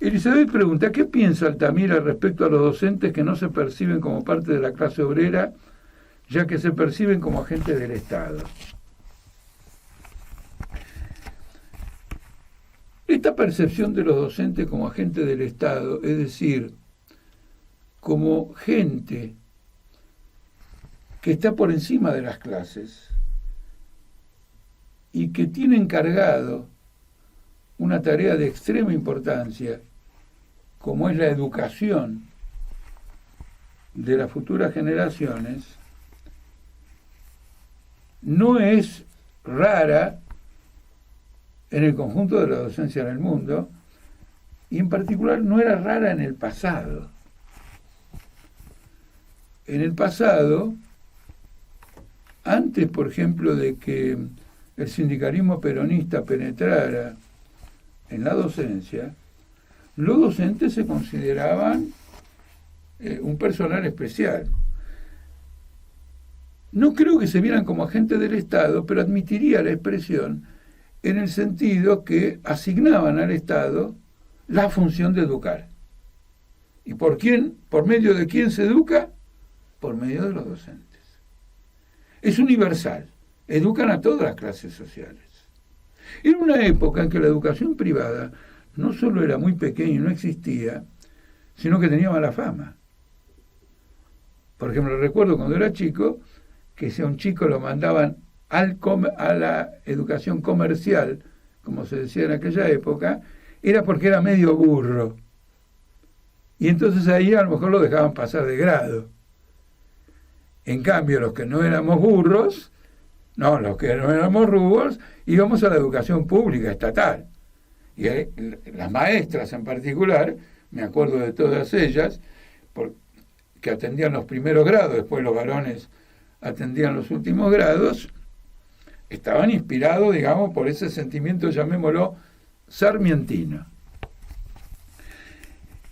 Elizabeth pregunta, ¿qué piensa Altamira respecto a los docentes que no se perciben como parte de la clase obrera, ya que se perciben como agentes del Estado? Esta percepción de los docentes como agentes del Estado, es decir, como gente que está por encima de las clases y que tiene encargado una tarea de extrema importancia, como es la educación de las futuras generaciones, no es rara en el conjunto de la docencia en el mundo, y en particular no era rara en el pasado. En el pasado, antes, por ejemplo, de que el sindicalismo peronista penetrara en la docencia, los docentes se consideraban un personal especial. No creo que se vieran como agentes del Estado, pero admitiría la expresión en el sentido que asignaban al Estado la función de educar. ¿Y por quién? ¿Por medio de quién se educa? Por medio de los docentes. Es universal. Educan a todas las clases sociales. Era una época en que la educación privada no solo era muy pequeña y no existía, sino que tenía mala fama. Por ejemplo, recuerdo cuando era chico, que si a un chico lo mandaban a la educación comercial, como se decía en aquella época, era porque era medio burro. Y entonces ahí a lo mejor lo dejaban pasar de grado. En cambio, los que no éramos burros, los que no éramos rubos, íbamos a la educación pública, estatal. Y las maestras en particular, me acuerdo de todas ellas, que atendían los primeros grados, después los varones atendían los últimos grados, estaban inspirados, digamos, por ese sentimiento, llamémoslo, sarmientino.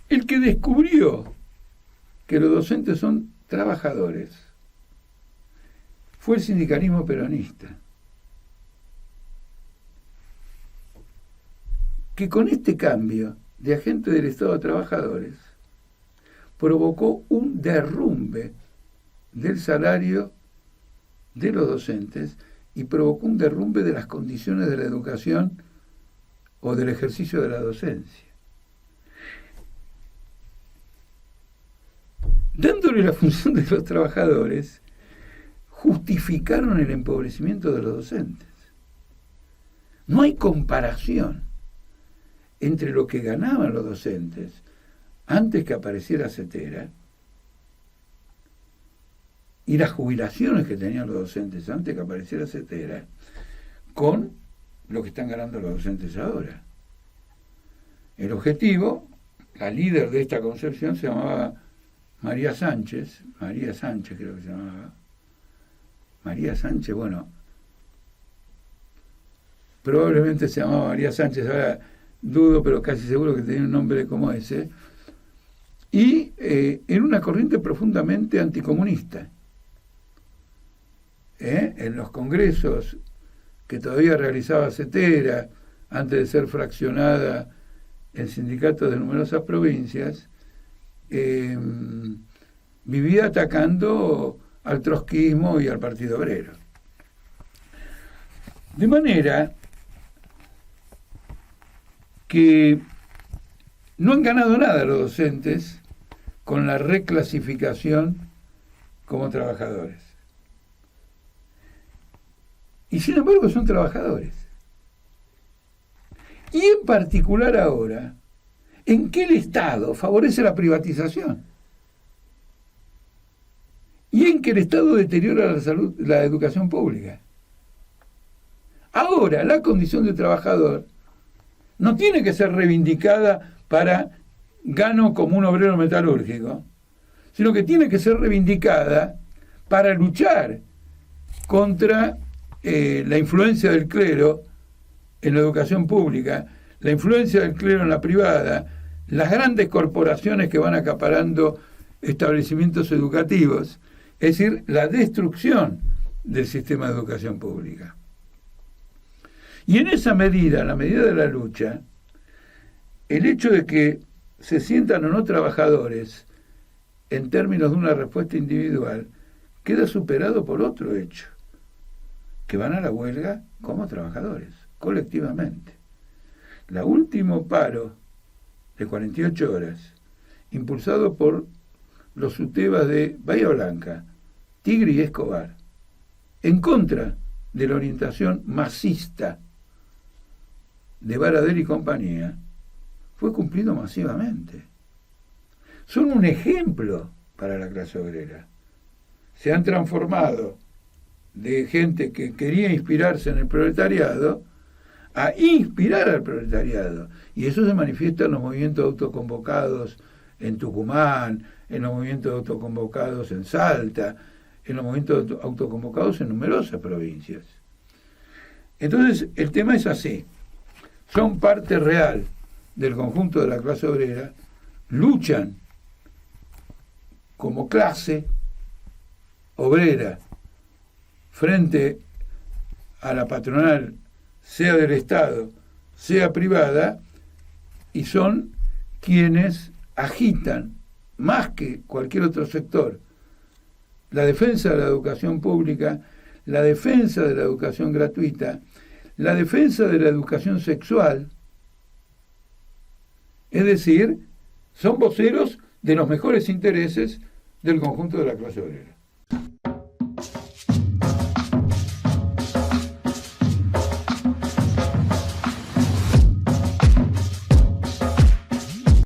El que descubrió que los docentes son trabajadores fue el sindicalismo peronista, que con este cambio de agente del Estado a trabajadores provocó un derrumbe del salario de los docentes y provocó un derrumbe de las condiciones de la educación o del ejercicio de la docencia. Dándole la función de los trabajadores, justificaron el empobrecimiento de los docentes. No hay comparación entre lo que ganaban los docentes antes que apareciera Cetera y las jubilaciones que tenían los docentes antes que apareciera Cetera con lo que están ganando los docentes ahora. El objetivo, la líder de esta concepción se llamaba María Sánchez creo que se llamaba. María Sánchez, bueno, probablemente se llamaba María Sánchez, ahora dudo, pero casi seguro que tenía un nombre como ese, y en una corriente profundamente anticomunista. En los congresos que todavía realizaba Cetera, antes de ser fraccionada en sindicatos de numerosas provincias, vivía atacando al trotskismo y al Partido Obrero. De manera que no han ganado nada los docentes con la reclasificación como trabajadores. Y sin embargo son trabajadores. Y en particular ahora, ¿en qué el Estado favorece la privatización? Y en que el Estado deteriora la salud, la educación pública. Ahora, la condición de trabajador no tiene que ser reivindicada para gano como un obrero metalúrgico, sino que tiene que ser reivindicada para luchar contra la influencia del clero en la educación pública, la influencia del clero en la privada, las grandes corporaciones que van acaparando establecimientos educativos, es decir, la destrucción del sistema de educación pública. Y en esa medida, en la medida de la lucha, el hecho de que se sientan o no trabajadores en términos de una respuesta individual queda superado por otro hecho, que van a la huelga como trabajadores, colectivamente. El último paro de 48 horas, impulsado por los UTEBAs de Bahía Blanca, Tigre y Escobar, en contra de la orientación masista de Baradel y compañía, fue cumplido masivamente. Son un ejemplo para la clase obrera. Se han transformado de gente que quería inspirarse en el proletariado a inspirar al proletariado. Y eso se manifiesta en los movimientos autoconvocados en Tucumán, en los movimientos autoconvocados en Salta, en los movimientos autoconvocados en numerosas provincias. Entonces, el tema es así. Son parte real del conjunto de la clase obrera, luchan como clase obrera frente a la patronal, sea del Estado, sea privada, y son quienes agitan, más que cualquier otro sector, la defensa de la educación pública, la defensa de la educación gratuita, la defensa de la educación sexual. Es decir, son voceros de los mejores intereses del conjunto de la clase obrera.